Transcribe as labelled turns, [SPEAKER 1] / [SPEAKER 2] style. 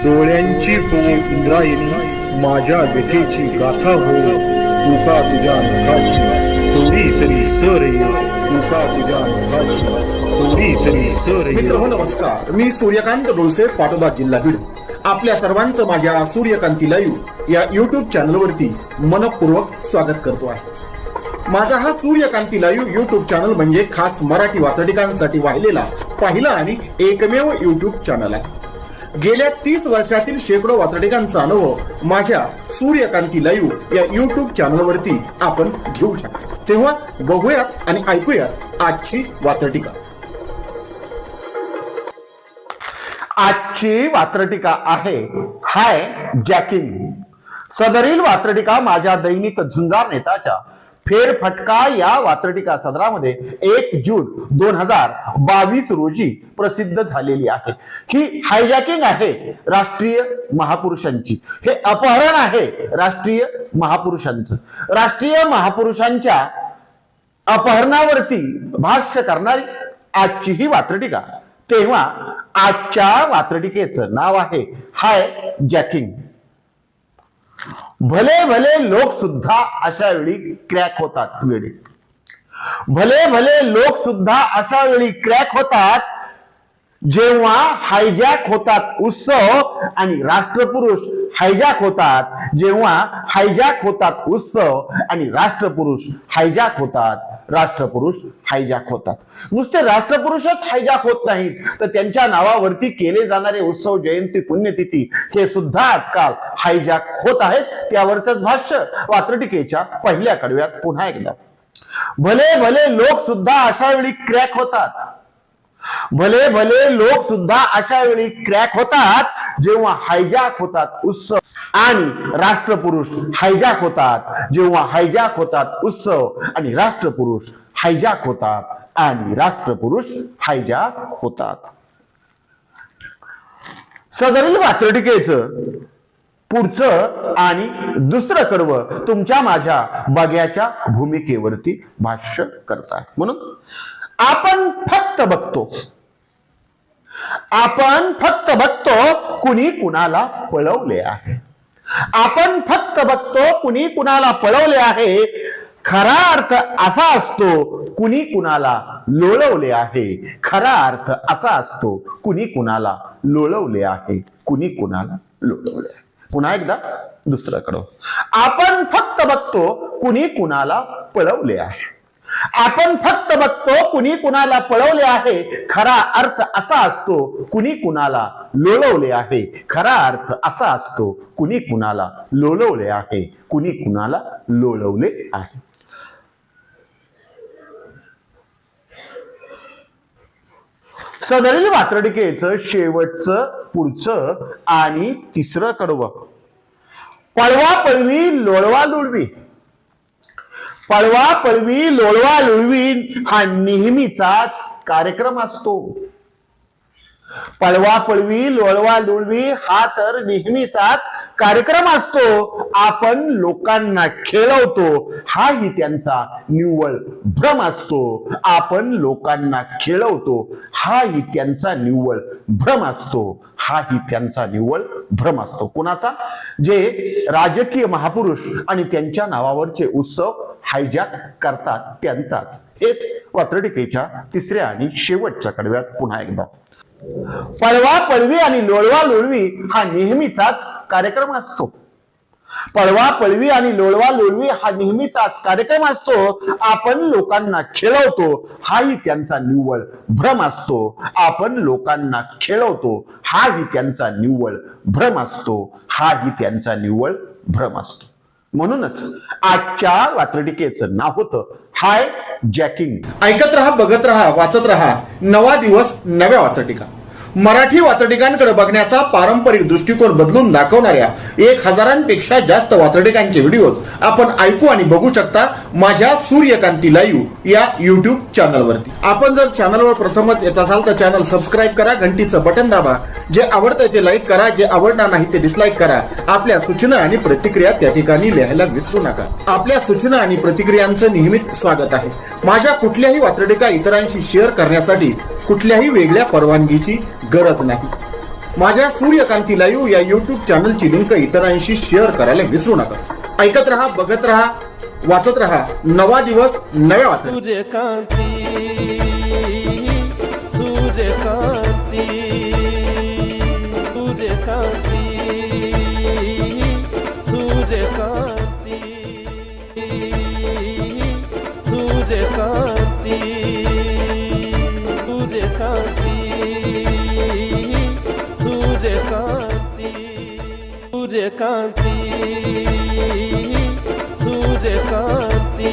[SPEAKER 1] डोळ्यांची हो इंद्रायणी, माझ्या व्यथेची गाथा हो, तुका तुझ्या नखाची थोडी तरी सर येईल, तुका तुझ्या नखाची थोडी तरी सर येईल.
[SPEAKER 2] मित्र हो नमस्कार, मी सूर्यकांत डोळसे, पाटोदा, जिल्हा बीड. आपल्या सर्वांचं माझ्या सूर्यकांती लाईव्ह या युट्यूब चॅनलवरती मनपूर्वक स्वागत करतो आहे. माझा हा सूर्यकांती लाईव्ह युट्यूब चॅनल म्हणजे खास मराठी वात्रटिकांसाठी वाहिलेला पहिला आणि एकमेव युट्यूब चॅनल आहे. गेल्या 30 वर्षातील शेकडो वात्रटिकांचा अनुभव माझ्या सूर्यकांती लाईव्ह या युट्यूब चॅनलवरती आपण घेऊ शकता. तेव्हा बघूयात आणि ऐकूयात आजची वात्रटिका.
[SPEAKER 3] आजची वात्रटिका आहे हाय जॅकिंग. सदरील वात्रटिका माझ्या दैनिक झुंजार नेताच्या फेरफटका या वात्रटिका सदरामध्ये 1 जून 2022 रोजी प्रसिद्ध झालेली आहे. ही हायजॅकिंग आहे राष्ट्रीय महापुरुषांची, हे अपहरण आहे राष्ट्रीय महापुरुषांचं. राष्ट्रीय महापुरुषांच्या अपहरणावरती भाष्य करणारी आजची ही वात्रटिका. तेव्हा आजच्या वात्रटिकेचं नाव आहे हाय जॅकिंग. भले भले लोक सुद्धा अशा वेळी क्रॅक होतात वेळी. भले भले लोक सुद्धा अशा वेळी क्रॅक होतात जेव्हा हायजॅक होतात उत्सव आणि राष्ट्रपुरुष हायजॅक होतात. जेव्हा हायजॅक होतात उत्सव आणि राष्ट्रपुरुष हायजॅक होतात. राष्ट्रपुरुष हायजॅक होतात. नुसते राष्ट्रपुरुषच हायजॅक होत नाहीत तर त्यांच्या नावावरती केले जाणारे उत्सव, जयंती, पुण्यतिथी हे सुद्धा आजकाल हायजॅक होत आहेत. त्यावरच भाष्य वात्रटिकेच्या पहिल्या कडव्यात पुन्हा एकदा. भले भले लोक सुद्धा अशा वेळी क्रॅक होतात. भले भले लोक सुद्धा अशा वेळी क्रॅक होतात जेव्हा हायजॅक होतात उत्सव आणि राष्ट्रपुरुष हायजॅक होतात. जेव्हा हायजॅक होतात उत्सव आणि राष्ट्रपुरुष हायजॅक होतात आणि राष्ट्रपुरुष हायजॅक होतात. सदरील वात्रटिकेचं पुढचं आणि दुसरं कडवं तुमच्या माझ्या बघ्याच्या भूमिकेवरती भाष्य करतात. म्हणून आपण फक्त बघतो कुणी कुणाला पळवले आहे. आपण फक्त बघतो कुणी कुणाला पळवले आहे. खरा अर्थ असा असतो कुणी कुणाला लोळवले आहे. खरा अर्थ असा असतो कुणी कुणाला लोळवले आहे. कुणी कुणाला लोळवले आहे. पुन्हा एकदा दुसऱ्याकडं. आपण फक्त बघतो कुणी कुणाला पळवले आहे. आपण फक्त बघतो कुणी कुणाला पळवले आहे. खरा अर्थ असा असतो कुणी कुणाला लोळवले आहे. खरा अर्थ असा असतो कुणी कुणाला लोळवले आहे. कुणी कुणाला लोळवले आहे. सदरील वात्रटिकेचं शेवटचं, पुढचं आणि तिसरं कडवं. पळवा पळवी लोळवा लुळवी. पळवा पळवी लोळवा लुळवी हा नेहमीचाच कार्यक्रम असतो. पळवा पळवी लोळवा लुळवी हा तर नेहमीचाच कार्यक्रम असतो. आपण लोकांना खेळवतो हाही त्यांचा निव्वळ भ्रम असतो. आपण लोकांना खेळवतो हाही त्यांचा निव्वळ भ्रम असतो. हाही त्यांचा निव्वळ भ्रम असतो. कोणाचा? जे राजकीय महापुरुष आणि त्यांच्या नावावरचे उत्सव हायजॅक करतात त्यांचाच. हेच वात्रटिकेच्या तिसऱ्या आणि शेवटच्या कडव्यात पुन्हा एकदा. पळवा पळवी आणि लोळवा लोळवी हा नेहमीचाच कार्यक्रम असतो. पळवा पळवी आणि लोळवा लोळवी हा नेहमीचाच कार्यक्रम असतो. आपण लोकांना खेळवतो हाही त्यांचा निव्वळ भ्रम असतो. आपण लोकांना खेळवतो हाही त्यांचा निव्वळ भ्रम असतो. हाही त्यांचा निव्वळ भ्रम असतो. म्हणूनच आजच्या वात्रटिकेचं नाव होतं हाय जॅकिंग.
[SPEAKER 2] ऐकत रहा, बघत रहा, वाचत रहा. नवा दिवस, नव्या वात्रटिका. मराठी वात्रटिकांकडे बघण्याचा पारंपरिक दृष्टिकोन बदलून दाखवणाऱ्या 1000पेक्षा जास्त वात्रटिकांचे व्हिडिओज आपण ऐकू आणि बघू शकता माझ्या सूर्यकांती लाईव्ह या युट्यूब चॅनलवरती. आपण जर चॅनलवर प्रथमच येत असाल तर चॅनल सबस्क्राईब करा, घंटीचं बटन दाबा. जे आवडतं ते लाईक करा, जे आवडणार नाही ते डिसलाईक करा. आपल्या सूचना आणि प्रतिक्रिया त्या ठिकाणी लिहायला विसरू नका. आपल्या सूचना आणि प्रतिक्रियांचं नेहमीच स्वागत आहे. माझ्या कुठल्याही वात्रटिका इतरांशी शेअर करण्यासाठी कुठल्याही वेगळ्या परवानगीची गरज नाही. माझ्या सूर्यकांती लाईव्ह या युट्यूब चॅनलची लिंक इतरांशी शेअर करायला विसरू नका. ऐकत रहा, बघत रहा, वाचत रहा. नवा दिवस नव्या वाचत.
[SPEAKER 4] सूर्यकांती सूर्यकांती सूर्यकांती सूर्यकांती सूर्यकांती सूर्यकांती सूर्यकांती सूर्यकांती सूर्यकांती